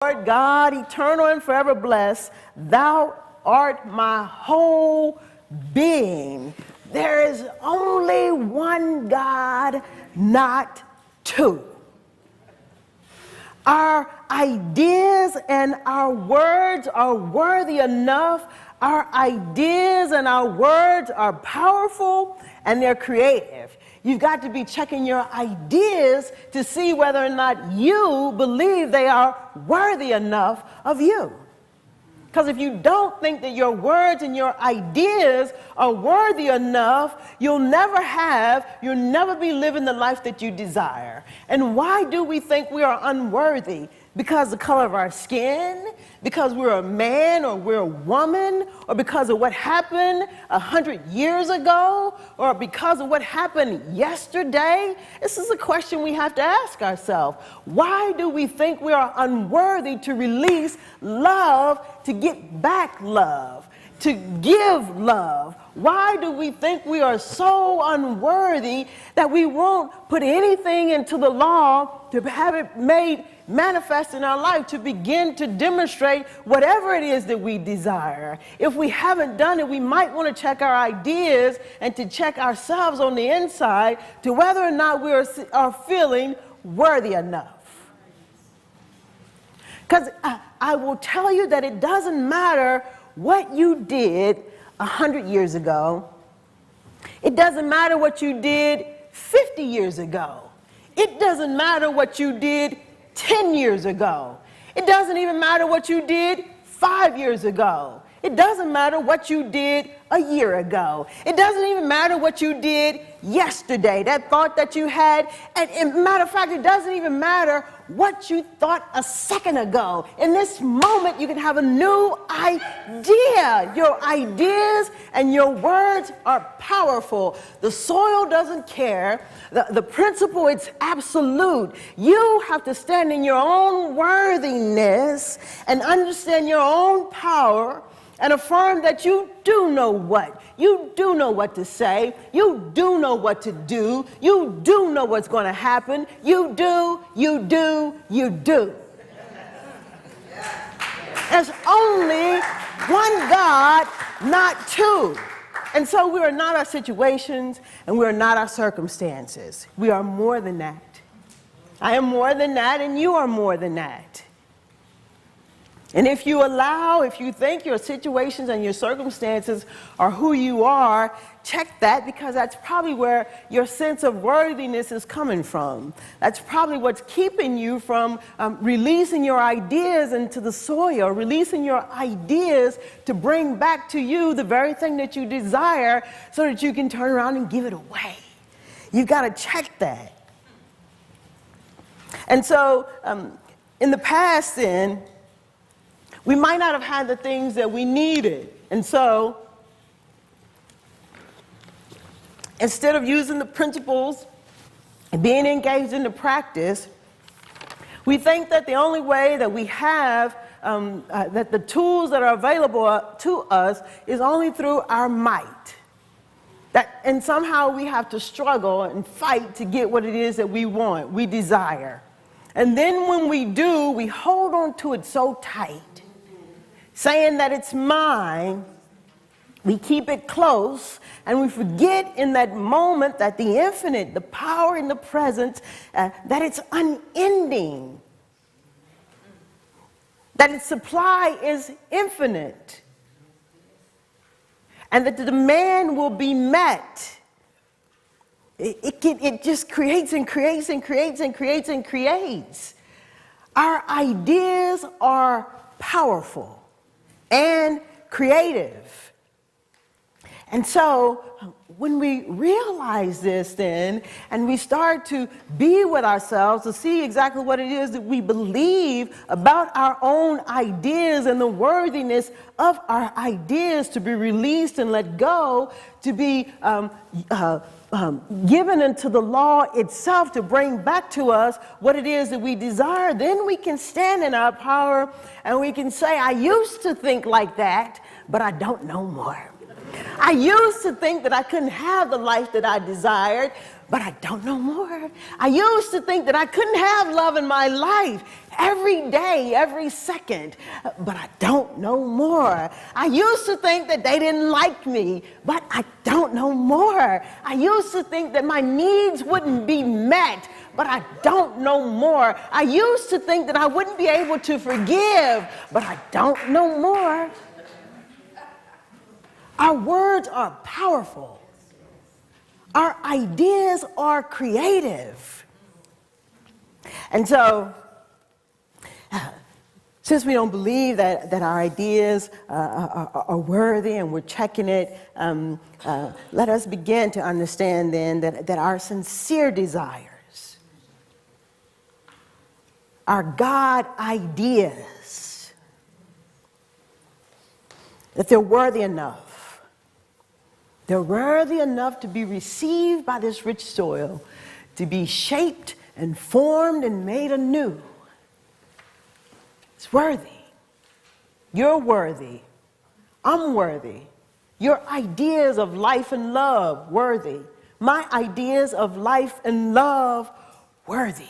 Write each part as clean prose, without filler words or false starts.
Lord God, eternal and forever blessed, thou art my whole being. There is only one God, not two. Our ideas and our words are worthy enough. Our ideas and our words are powerful and they're creative. You've got to be checking your ideas to see whether or not you believe they are worthy enough of you. Because if you don't think that your words and your ideas are worthy enough, you'll never be living the life that you desire. And why do we think we are unworthy? Because the color of our skin, because we're a man or we're a woman, or because of what happened 100 years ago, or because of what happened yesterday? This is a question we have to ask ourselves. Why do we think we are unworthy to release love, to get back love, to give love? Why do we think we are so unworthy that we won't put anything into the law to have it made manifest in our life, to begin to demonstrate whatever it is that we desire? If we haven't done it, we might want to check our ideas and to check ourselves on the inside to whether or not we are feeling worthy enough. Because I will tell you that it doesn't matter what you did 100 years ago. It doesn't matter what you did 50 years ago. It doesn't matter what you did 10 years ago. It doesn't even matter what you did 5 years ago. It doesn't matter what you did a year ago. It doesn't even matter what you did yesterday, that thought that you had. And matter of fact, it doesn't even matter what you thought a second ago. In this moment, you can have a new idea. Your ideas and your words are powerful. The soil doesn't care. The principle, it's absolute. You have to stand in your own worthiness and understand your own power and affirm that you do know what. You do know what to say. You do know what to do. You do know what's going to happen. You do, you do, you do. There's only one God, not two. And so we are not our situations and we are not our circumstances. We are more than that. I am more than that and you are more than that. And if you think your situations and your circumstances are who you are, check that, because that's probably where your sense of worthiness is coming from. That's probably what's keeping you from releasing your ideas into the soil, releasing your ideas to bring back to you the very thing that you desire so that you can turn around and give it away. You've got to check that. And so in the past then, we might not have had the things that we needed. And so, instead of using the principles and being engaged in the practice, we think that the only way that we have, that the tools that are available to us is only through our might. And somehow we have to struggle and fight to get what it is that we want, we desire. And then when we do, we hold on to it so tight, saying that it's mine. We keep it close, and we forget in that moment that the infinite, the power in the presence, that it's unending, that its supply is infinite, and that the demand will be met. It just creates and creates and creates and creates and creates. Our ideas are powerful and creative. And so when we realize this then, and we start to be with ourselves to see exactly what it is that we believe about our own ideas and the worthiness of our ideas to be released and let go, to be given into the law itself to bring back to us what it is that we desire, then we can stand in our power and we can say, I used to think like that, but I don't no more. I used to think that I couldn't have the life that I desired, but I don't no more. I used to think that I couldn't have love in my life, every day, every second, but I don't know more. I used to think that they didn't like me, but I don't know more. I used to think that my needs wouldn't be met, but I don't know more. I used to think that I wouldn't be able to forgive, but I don't know more. Our words are powerful. Our ideas are creative. And so, since we don't believe that our ideas are worthy and we're checking it, let us begin to understand then that our sincere desires, our God ideas, that they're worthy enough. They're worthy enough to be received by this rich soil, to be shaped and formed and made anew. It's worthy. You're worthy. I'm worthy. Your ideas of life and love, worthy. My ideas of life and love, worthy.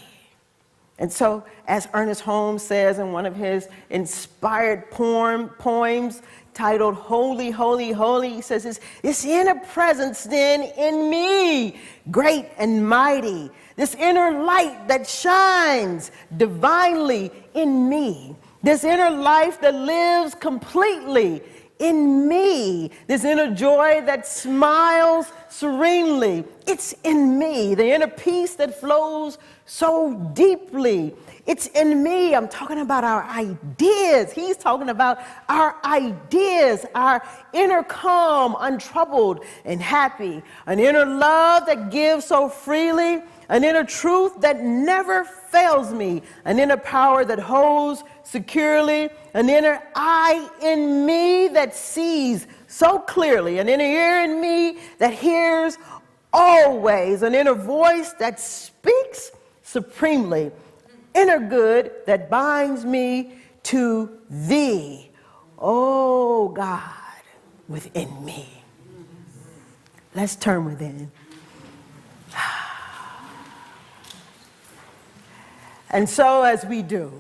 And so, as Ernest Holmes says in one of his inspired poems titled Holy, Holy, Holy, he says, this inner presence then in me, great and mighty, this inner light that shines divinely in me, this inner life that lives completely in me, this inner joy that smiles serenely, it's in me, the inner peace that flows so deeply, it's in me. I'm talking about our ideas. He's talking about our ideas, our inner calm, untroubled and happy, an inner love that gives so freely, an inner truth that never fails me, an inner power that holds securely, an inner eye in me that sees so clearly, an inner ear in me that hears always, an inner voice that speaks supremely, inner good that binds me to thee, oh God, within me. Let's turn within. And so as we do,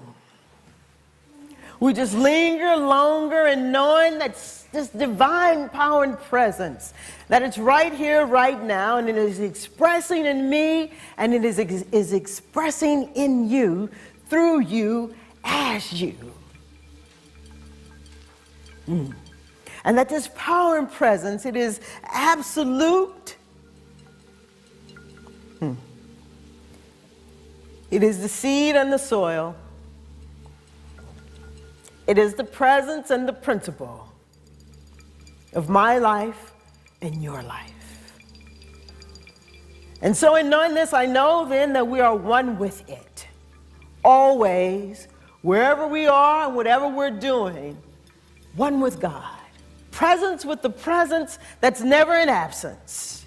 we just linger longer in knowing that this divine power and presence, that it's right here, right now, and it is expressing in me, and it is expressing in you, through you, as you. And that this power and presence, it is absolute. It is the seed and the soil. It is the presence and the principle of my life and your life. And so in knowing this, I know then that we are one with it. Always, wherever we are and whatever we're doing, one with God. Presence with the presence that's never in absence.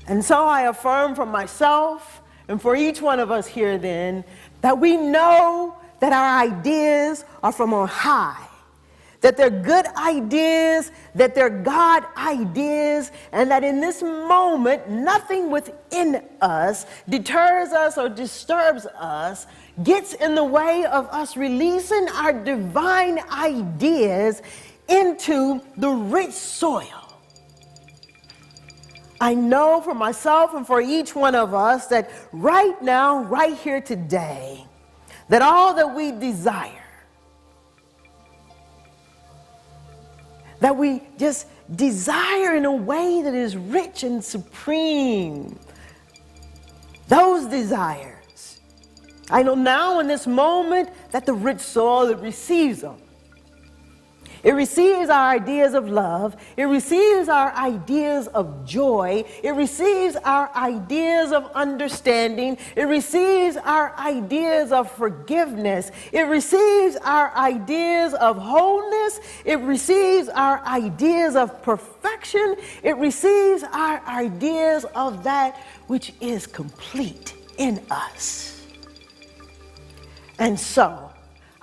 And so I affirm for myself and for each one of us here then, that we know that our ideas are from on high, that they're good ideas, that they're God ideas, and that in this moment, nothing within us deters us or disturbs us, gets in the way of us releasing our divine ideas into the rich soil. I know for myself and for each one of us that right now, right here today, that all that we desire, that we just desire in a way that is rich and supreme, those desires, I know now in this moment that the rich soil, it receives them. It receives our ideas of love. It receives our ideas of joy. It receives our ideas of understanding. It receives our ideas of forgiveness. It receives our ideas of wholeness. It receives our ideas of perfection. It receives our ideas of that which is complete in us. And so,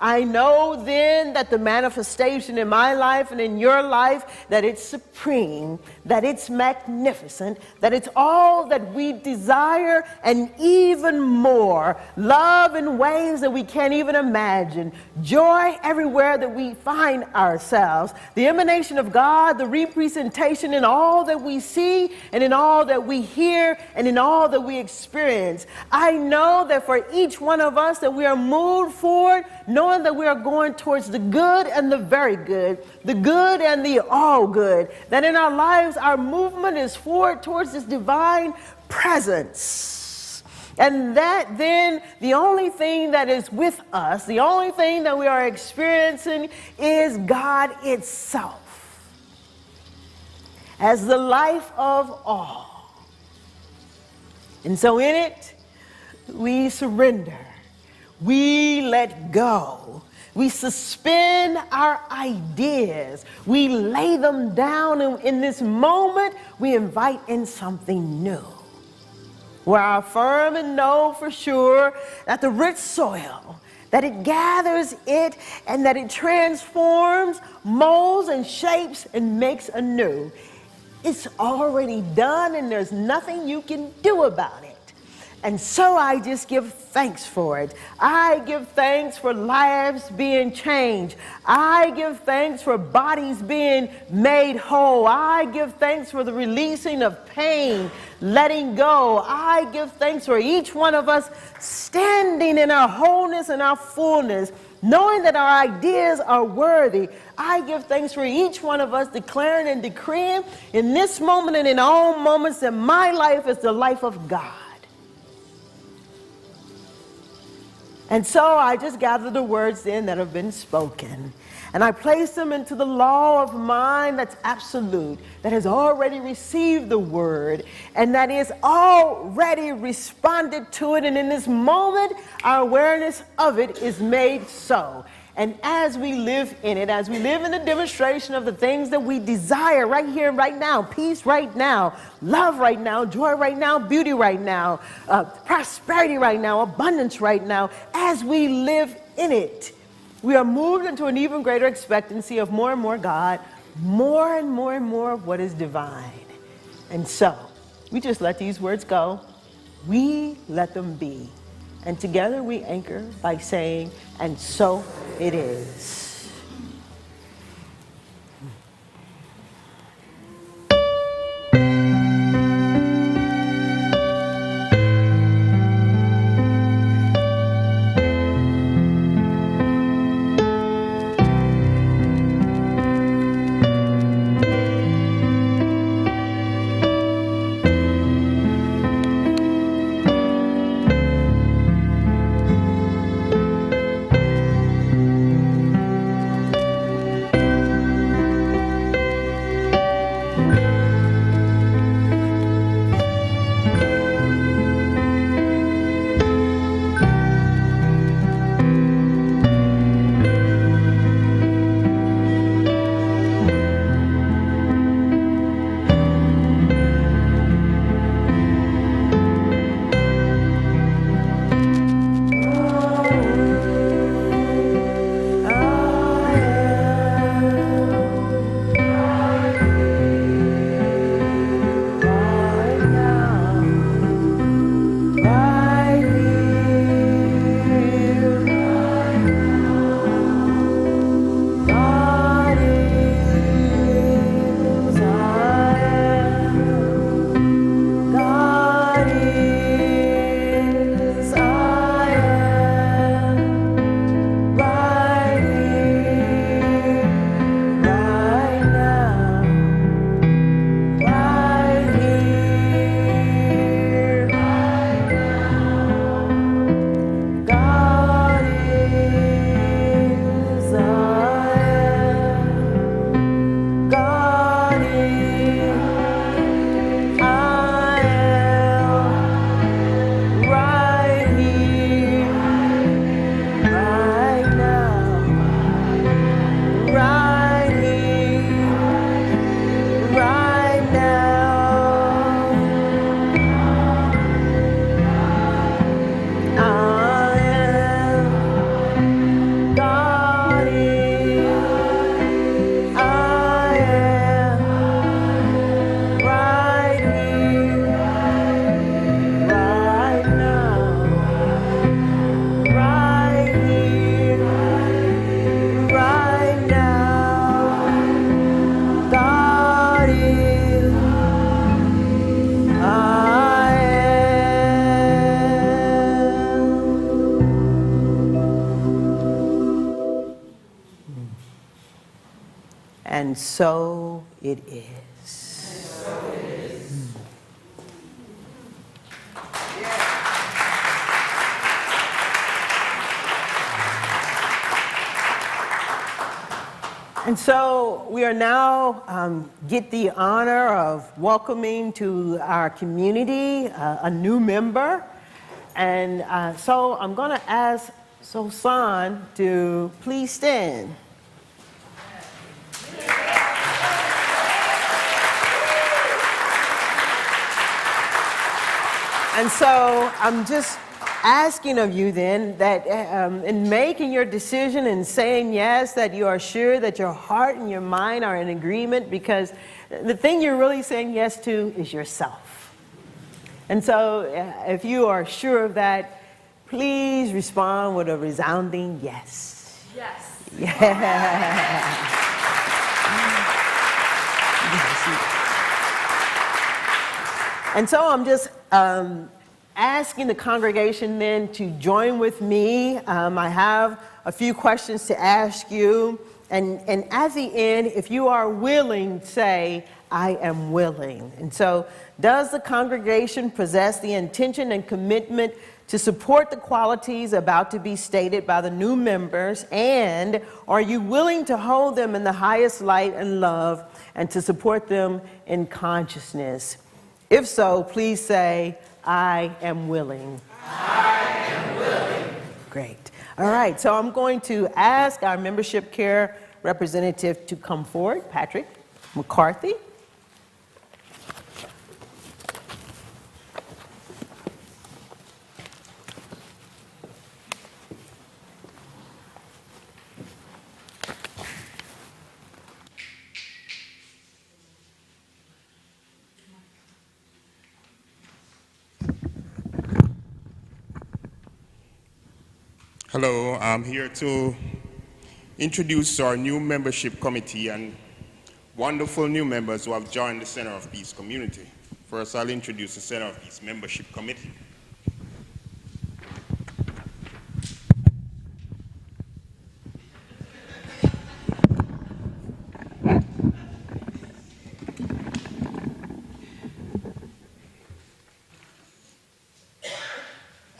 I know then that the manifestation in my life and in your life, that it's supreme, that it's magnificent, that it's all that we desire and even more. Love in ways that we can't even imagine. Joy everywhere that we find ourselves. The emanation of God, the representation in all that we see and in all that we hear and in all that we experience. I know that for each one of us that we are moved forward, knowing that we are going towards the good and the very good, the good and the all good, that in our lives our movement is forward towards this divine presence. And that then the only thing that is with us, the only thing that we are experiencing is God itself as the life of all. And so in it, we surrender. We let go. We suspend our ideas. We lay them down. And in this moment, we invite in something new. Where I affirm and know for sure that the rich soil, that it gathers it and that it transforms, molds and shapes and makes anew. It's already done and there's nothing you can do about it. And so I just give thanks for it. I give thanks for lives being changed. I give thanks for bodies being made whole. I give thanks for the releasing of pain, letting go. I give thanks for each one of us standing in our wholeness and our fullness, knowing that our ideas are worthy. I give thanks for each one of us declaring and decreeing in this moment and in all moments that my life is the life of God. And so I just gather the words then that have been spoken, and I place them into the law of mind that's absolute, that has already received the word, and that is already responded to it. And in this moment, our awareness of it is made so. And as we live in it, as we live in the demonstration of the things that we desire right here and right now, peace right now, love right now, joy right now, beauty right now, prosperity right now, abundance right now, as we live in it, we are moved into an even greater expectancy of more and more God, more and more and more of what is divine. And so we just let these words go. We let them be. And together we anchor by saying, and so it is. And so it is. And so we are now get the honor of welcoming to our community a new member. And so I'm going to ask Sosan to please stand. And so I'm just asking of you then that in making your decision and saying yes, that you are sure that your heart and your mind are in agreement, because the thing you're really saying yes to is yourself. And so if you are sure of that, please respond with a resounding yes. Yes. Yeah. And so I'm just asking the congregation then to join with me. I have a few questions to ask you. And at the end, if you are willing, say, I am willing. And so, does the congregation possess the intention and commitment to support the qualities about to be stated by the new members? And are you willing to hold them in the highest light and love and to support them in consciousness? If so, please say, I am willing. I am willing. Great. All right, so I'm going to ask our membership care representative to come forward, Patrick McCarthy. Hello, I'm here to introduce our new membership committee and wonderful new members who have joined the Center of Peace community. First, I'll introduce the Center of Peace membership committee.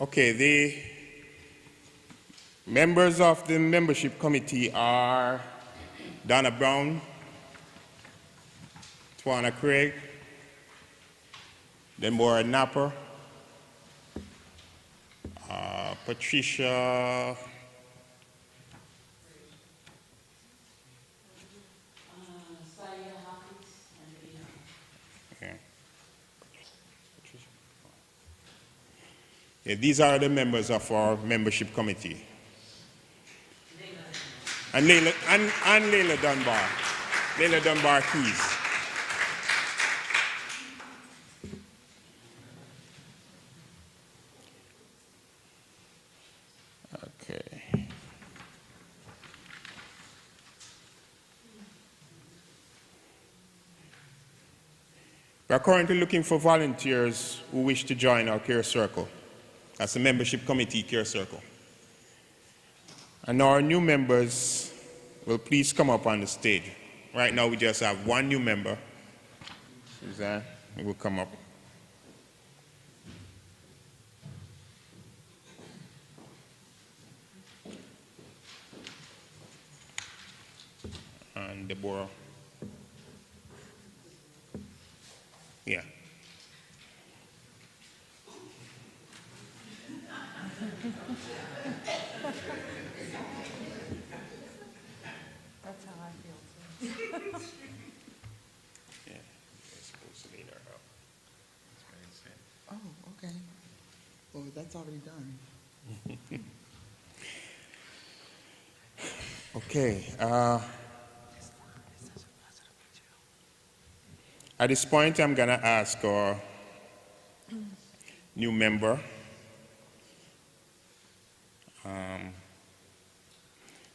Okay, the members of the membership committee are Donna Brown, Twana Craig, Deborah Napper, Patricia Yeah, these are the members of our membership committee. And Leila Dunbar. Leila Dunbar Keys. Okay. We are currently looking for volunteers who wish to join our care circle. That's the membership committee care circle. And our new members will please come up on the stage. Right now we just have one new member. Suzanne, he will come up. And Deborah. Yeah. That's how I feel too. Yeah. It's supposed to lead her up. Oh, okay. Well, that's already done. Okay. At this point, I'm going to ask our new member,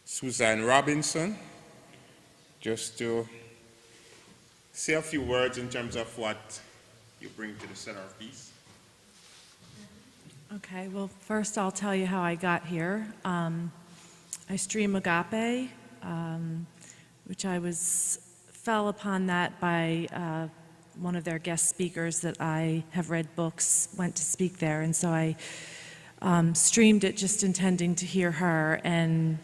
Suzanne Robinson, just to say a few words in terms of what you bring to the Center of Peace. Okay, well, first I'll tell you how I got here. I stream Agape, which I was fell upon that by one of their guest speakers that I have read books, went to speak there, and so I streamed it just intending to hear her, and